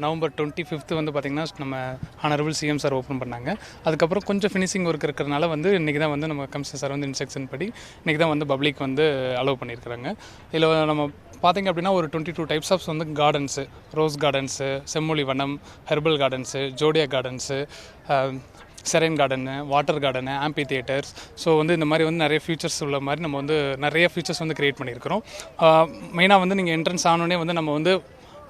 November 25 வந்து பார்த்திங்கன்னா நம்ம ஹானரபிள் சிஎம் சார் ஓப்பன் பண்ணாங்க. அதுக்கப்புறம் கொஞ்சம் ஃபினிஷிங் ஒர்க் இருக்கிறதுனால வந்து இன்றைக்கி தான் வந்து நம்ம கமிஷனர் சார் வந்து இன்ஸ்ட்ரக்ஷன் படி இன்றைக்கி தான் வந்து பப்ளிக் வந்து அலோவ் பண்ணியிருக்கிறாங்க. இதில் நம்ம பார்த்திங்க அப்படின்னா ஒரு 22 டைப்ஸ் ஆஃப் வந்து கார்டன்ஸு, ரோஸ் கார்டன்ஸு, செம்மொழி வனம், ஹெர்பல் கார்டன்ஸு, ஜோடியா கார்டன்ஸு, செரைன் garden, water garden, amphitheatres, so வந்து இந்த மாதிரி வந்து நிறைய ஃபியூச்சர்ஸ் உள்ள மாதிரி நம்ம வந்து நிறைய ஃபியூச்சர்ஸ் வந்து க்ரியேட் பண்ணியிருக்கிறோம். மெயினாக வந்து நீங்கள் என்ட்ரன்ஸ் ஆனோடனே வந்து நம்ம வந்து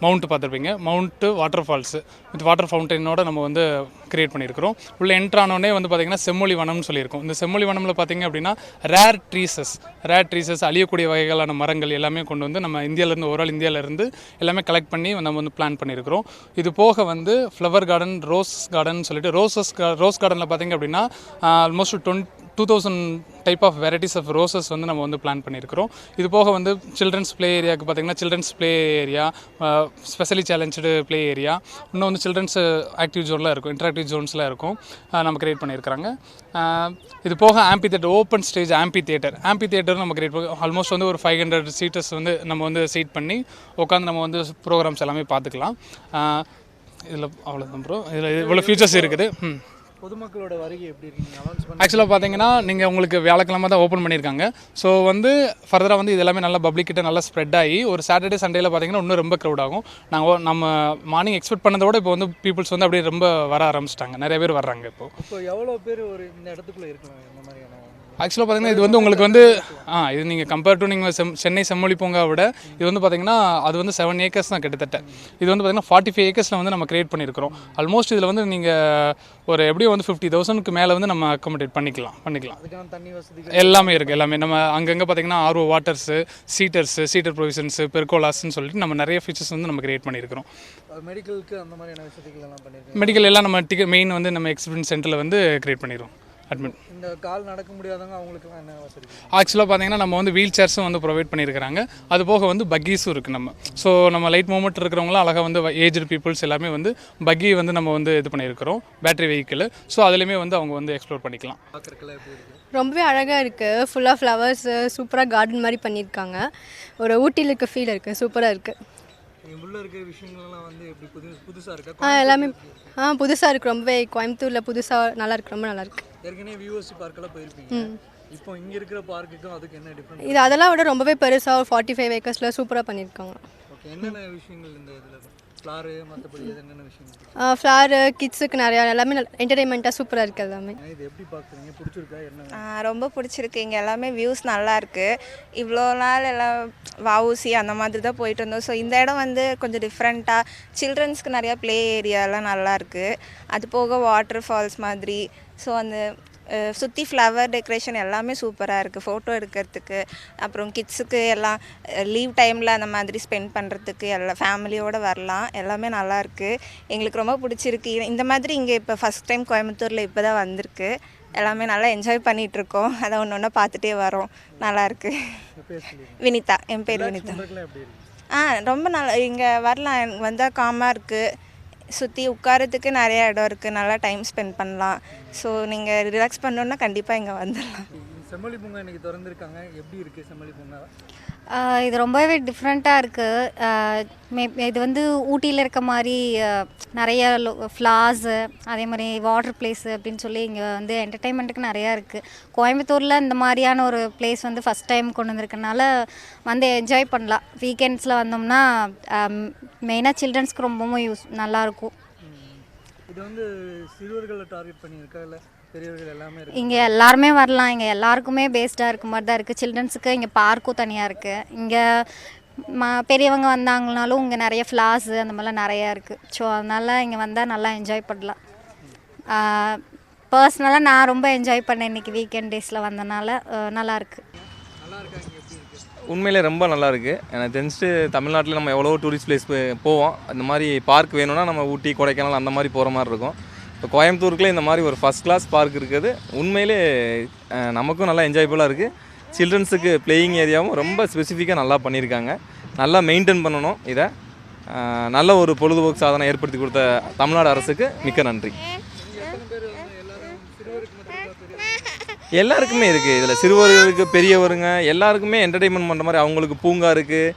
மவுண்ட்டு பார்த்துருப்பீங்க. Mount water falls with water ஃபவுண்டனோட நம்ம வந்து க்ரியேட் பண்ணியிருக்கிறோம். உள்ளே என்ட்ரானோடனே வந்து பார்த்திங்கன்னா செம்மொழி வனம்னு சொல்லியிருக்கோம். இந்த செம்மொழி வனமில் பார்த்திங்க அப்படின்னா ரேர் ட்ரீசஸ் அழியக்கூடிய வகைகளான மரங்கள் எல்லாமே கொண்டு வந்து நம்ம இந்தியாவிலேருந்து ஓவரால் இந்தியாவிலேருந்து எல்லாமே கலெக்ட் பண்ணி நம்ம வந்து பிளான் பண்ணியிருக்கிறோம். இது போக வந்து ஃப்ளவர் கார்டன், ரோஸ் கார்டன் சொல்லிட்டு ரோஸ் கார்டனில் பார்த்திங்க அப்படின்னா almost 2000 type of varieties of roses வந்து நம்ம வந்து பிளான் பண்ணியிருக்கிறோம். இது போக வந்து சில்ட்ரன்ஸ் ப்ளே ஏரியாவுக்கு பார்த்திங்கன்னா children's play area, specially challenge play area, இன்னும் வந்து சில்ட்ரன்ஸ் ஆக்டிவ் ஜோன்லாம் இருக்கும், இன்டராக்டிவ் ஜோன்ஸ்லாம் இருக்கும், நம்ம கிரியேட் பண்ணியிருக்கிறாங்க. இது போக ஆம்பி தியேட்டர், ஓப்பன் ஸ்டேஜ் ஆம்பி தியேட்டர் நம்ம கிரியேட் பண்ணி ஆல்மோஸ்ட் வந்து ஒரு 500 சீட்டர்ஸ் வந்து நம்ம வந்து சீட் பண்ணி உட்காந்து நம்ம வந்து ப்ரோக்ராம்ஸ் எல்லாமே பார்த்துக்கலாம். இதில் அவ்வளோதான் ப்ரோ, இதில் இவ்வளோ ஃபியூச்சர்ஸ் இருக்குது. பொதுமக்களோட வருகை எப்படி இருக்குங்க? ஆக்சுவலாக பார்த்தீங்கன்னா நீங்கள் உங்களுக்கு வியாழக்கிழமை தான் ஓப்பன் பண்ணியிருக்காங்க. ஸோ வந்து ஃபர்தராக வந்து இது எல்லாமே நல்லா பப்ளிக் கிட்ட நல்லா ஸ்ப்ரெட் ஆகி ஒரு சாட்டர்டே சண்டேயில் பார்த்தீங்கன்னா இன்னும் ரொம்ப க்ரௌட் ஆகும். நம்ம மார்னிங் எக்ஸ்பெக்ட் பண்ணதை விட இப்போ வந்து பீப்புள்ஸ் வந்து அப்படியே ரொம்ப வர ஆரம்பிச்சிட்டாங்க, நிறைய பேர் வர்றாங்க. இப்போ எவ்வளோ பேர் ஒரு இந்த இடத்துக்குள்ளே இருக்கலாம் இந்த மாதிரியான? ஆக்சுவலாக பார்த்தீங்கன்னா இது வந்து உங்களுக்கு வந்து இது நீங்கள் கம்பேர் டு நீங்கள் சென்னை செம்மொழி பூங்காவை விட இது வந்து பார்த்தீங்கன்னா அது வந்து 7 ஏக்கர்ஸ் தான் கிட்டத்தட்ட. இது வந்து பார்த்தீங்கன்னா 45 ஏக்கர்ஸில் வந்து நம்ம கிரியேட் பண்ணியிருக்கிறோம். ஆல்மோஸ்ட் இதில் வந்து நீங்கள் ஒரு எப்படியும் வந்து 50,000க்கு மேலே வந்து நம்ம அக்கோமடேட் பண்ணிக்கலாம். தண்ணி வசதி எல்லாமே இருக்குது. எல்லாமே நம்ம அங்கங்கே பார்த்தீங்கன்னா ஆர்ஓ வாட்டர்ஸு, சீட்டர் ப்ரொவிஷன்ஸு, பெர்கோலாஸ்ன்னு சொல்லிட்டு நம்ம நிறைய ஃபீச்சர்ஸ் வந்து நம்ம கிரியேட் பண்ணியிருக்கிறோம். மெடிக்கலுக்கு அந்த மாதிரியான வசதிகள் எல்லாம் பண்ணியிருக்கோம். மெடிக்கல் எல்லாம் நம்ம மெயின் வந்து நம்ம எக்ஸ்பீரியன்ஸ் சென்டரில் வந்து கிரியேட் பண்ணிடுவோம். அட்மிட் இந்த கால் நடக்க முடியாதவங்க அவங்களுக்குலாம் என்ன வசதி? ஆக்சுவலாக பார்த்தீங்கன்னா நம்ம வந்து வீல் சேர்ஸும் வந்து ப்ரொவைட் பண்ணியிருக்கிறாங்க. அது போக வந்து பக்கீஸும் இருக்குது நம்ம. ஸோ நம்ம லைட் மூவ்மெண்ட் இருக்கிறவங்களாம் அழகாக வந்து ஏஜ்டு பீப்புள்ஸ் எல்லாமே வந்து பக்கி வந்து நம்ம வந்து இது பண்ணியிருக்கிறோம், பேட்டரி வெஹிக்கிள். ஸோ அதுலேயுமே வந்து அவங்க வந்து எக்ஸ்ப்ளோர் பண்ணிக்கலாம். பார்க்குறதுக்குலாம் எப்படி இருக்குது? ரொம்பவே அழகாக இருக்குது. ஃபுல்லாக ஃப்ளவர்ஸு, சூப்பராக கார்டன் மாதிரி பண்ணியிருக்காங்க. ஒரு ஊட்டியில் இருக்க ஃபீல் இருக்குது, சூப்பராக இருக்குது. உள்ள இருக்கிற விஷயங்கள்லாம் வந்து எப்படி புதுசாக இருக்கா? எல்லாமே புதுசாக இருக்குது. ரொம்பவே கோயம்புத்தூரில் புதுசாக நல்லா இருக்குது, ரொம்ப நல்லாயிருக்கு. ஏற்கனவே வியூஎஸ்சி பார்க்கெல்லாம் போயிருப்பீங்க. இப்போ இங்கே இருக்கிற பார்க்குக்கும் அதுக்கு என்ன டிஃப்ரெண்ட்? இது அதெல்லாம் விட ரொம்பவே பெருசாக ஒரு 45 ஏக்கர்ஸில் சூப்பராக பண்ணியிருக்காங்க. ஓகே, என்னென்ன விஷயங்கள் இந்த இதில் ஃப்ளாரு மற்றபடி என்னென்ன விஷயங்கள்? ஃப்ளாரு, கிட்ஸுக்கு நிறையா எல்லாமே என்டர்டெயின்மெண்ட்டாக சூப்பராக இருக்குது எல்லாமே. இது எப்படி பார்க்குறீங்க? பிடிச்சிருக்கா? என்ன ரொம்ப பிடிச்சிருக்கு. இங்கே எல்லாமே வியூஸ் நல்லா இருக்குது. இவ்வளோ நாள் எல்லாம் வஉசி அந்த மாதிரி தான் போயிட்டு இருந்தோம். ஸோ இந்த இடம் வந்து கொஞ்சம் டிஃப்ரெண்ட்டாக சில்ட்ரன்ஸ்க்கு நிறையா ப்ளே ஏரியாலாம் நல்லாயிருக்கு. அது போக வாட்டர் ஃபால்ஸ் மாதிரி. ஸோ அந்த சுற்றி ஃப்ளவர் டெக்கரேஷன் எல்லாமே சூப்பராக இருக்குது ஃபோட்டோ எடுக்கிறதுக்கு. அப்புறம் கிட்ஸுக்கு எல்லாம் லீவ் டைமில் அந்த மாதிரி ஸ்பெண்ட் பண்ணுறதுக்கு எல்லாம் ஃபேமிலியோடு வரலாம். எல்லாமே நல்லாயிருக்கு, எங்களுக்கு ரொம்ப பிடிச்சிருக்கு. இந்த மாதிரி இங்கே இப்போ ஃபஸ்ட் டைம் கோயம்புத்தூரில் இப்போ தான் வந்திருக்கு. எல்லாமே நல்லா என்ஜாய் பண்ணிகிட்ருக்கோம். அதை ஒன்று ஒன்றா பார்த்துட்டே வரோம். நல்லாயிருக்கு. வினிதா, என் பேர் வினிதா. ரொம்ப நல்லா இங்கே வரலாம், வந்தால் காமாக இருக்குது. சுற்றி உட்காரத்துக்கு நிறைய இடம் இருக்குது, நல்லா டைம் ஸ்பெண்ட் பண்ணலாம். ஸோ நீங்கள் ரிலாக்ஸ் பண்ணணுன்னா கண்டிப்பாக இங்கே வந்துடலாம். செம்மொழி பூங்கா இன்றைக்கி திறந்துருக்காங்க, எப்படி இருக்குது செம்மொழி பூங்கா? இது ரொம்பவே டிஃப்ரெண்ட்டாக இருக்குது. இது வந்து ஊட்டியில் இருக்க மாதிரி நிறைய ஃப்ளார்ஸு, அதே மாதிரி வாட்டர் பிளேஸு அப்படின்னு சொல்லி இங்கே வந்து என்டர்டெயின்மெண்ட்டுக்கு நிறையா இருக்குது. கோயம்புத்தூரில் இந்த மாதிரியான ஒரு பிளேஸ் வந்து ஃபஸ்ட் டைம் கொண்டு வந்திருக்கனால வந்து என்ஜாய் பண்ணலாம். வீக்கெண்ட்ஸில் வந்தோம்னா மெயினாக சில்ட்ரன்ஸ்க்கு ரொம்பவும் நல்லாயிருக்கும். இது வந்து சிறுவர்களை டார்கெட் பண்ணியிருக்கா இல்லை பெரியவர்கள் எல்லாமே? இங்கே எல்லாருமே வரலாம். இங்கே எல்லாருக்குமே பேஸ்டாக இருக்க மாதிரி தான் இருக்குது. சில்ட்ரன்ஸுக்கு இங்கே பார்க்கும் தனியாக இருக்குது. இங்கே பெரியவங்க வந்தாங்கனாலும் இங்கே நிறைய ஃப்ளார்ஸு அந்த மாதிரிலாம் நிறையா இருக்குது. ஸோ அதனால் இங்கே வந்தால் நல்லா என்ஜாய் பண்ணலாம். பர்சனலாக நான் ரொம்ப என்ஜாய் பண்ணேன் இன்றைக்கி வீக்கெண்ட் டேஸில் வந்தனால. நல்லாயிருக்கு. உண்மையிலே ரொம்ப நல்லாயிருக்கு. எனக்கு தெரிஞ்சுட்டு தமிழ்நாட்டில் நம்ம எவ்வளோ டூரிஸ்ட் பிளேஸ் போவோம். அந்த மாதிரி பார்க் வேணும்னா நம்ம ஊட்டி, கொடைக்கானல் அந்த மாதிரி போகிற மாதிரி இருக்கும். இப்போ கோயம்புத்தூருக்குள்ளே இந்த மாதிரி ஒரு ஃபஸ்ட் கிளாஸ் பார்க் இருக்குது. உண்மையிலே நமக்கும் நல்லா என்ஜாயபுளாக இருக்குது. சில்ட்ரன்ஸுக்கு பிளேயிங் ஏரியாவும் ரொம்ப ஸ்பெசிஃபிக்காக நல்லா பண்ணியிருக்காங்க. நல்லா மெயின்டைன் பண்ணணும். இதை நல்ல ஒரு பொழுதுபோக்கு சாதனை ஏற்படுத்தி கொடுத்த தமிழ்நாடு அரசுக்கு மிக்க நன்றி. எல்லாருக்குமே இருக்குது இதில். சிறுவர்களுக்கு பெரியவருங்க எல்லாருக்குமே என்டர்டெயின்மெண்ட் பண்ணுற மாதிரி அவங்களுக்கு பூங்கா இருக்குது.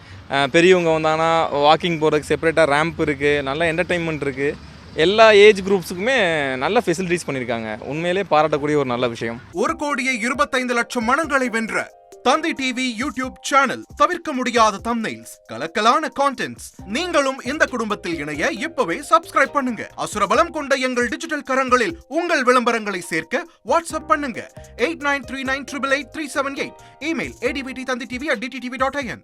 பெரியவங்க வந்தாங்கன்னா வாக்கிங் போகிறதுக்கு செப்பரேட்டாக ரேம்ப் இருக்குது. நல்ல என்டர்டெயின்மெண்ட் இருக்குது. எல்லா ஏஜ் குரூப்ஸுக்குமே நல்ல ஃபெசிலிட்டிஸ் பண்ணியிருக்காங்க. உண்மையிலே பாராட்டக்கூடிய ஒரு நல்ல விஷயம். 1,25,00,000 மனங்களை வென்ற தந்தி டிவி யூடியூப் சேனல். தவிர்க்க முடியாத தம்ப்நெயில்ஸ், கலக்கலான கான்டென்ட்ஸ். நீங்களும் இந்த குடும்பத்தில் இணைய இப்பவே சப்ஸ்கிரைப் பண்ணுங்க. அசுரபலம் கொண்ட எங்கள் டிஜிட்டல் கரங்களில் உங்கள் விளம்பரங்களை சேர்க்க வாட்ஸ்அப் பண்ணுங்க. 8939888378. Email advtthanditv@dttv.in.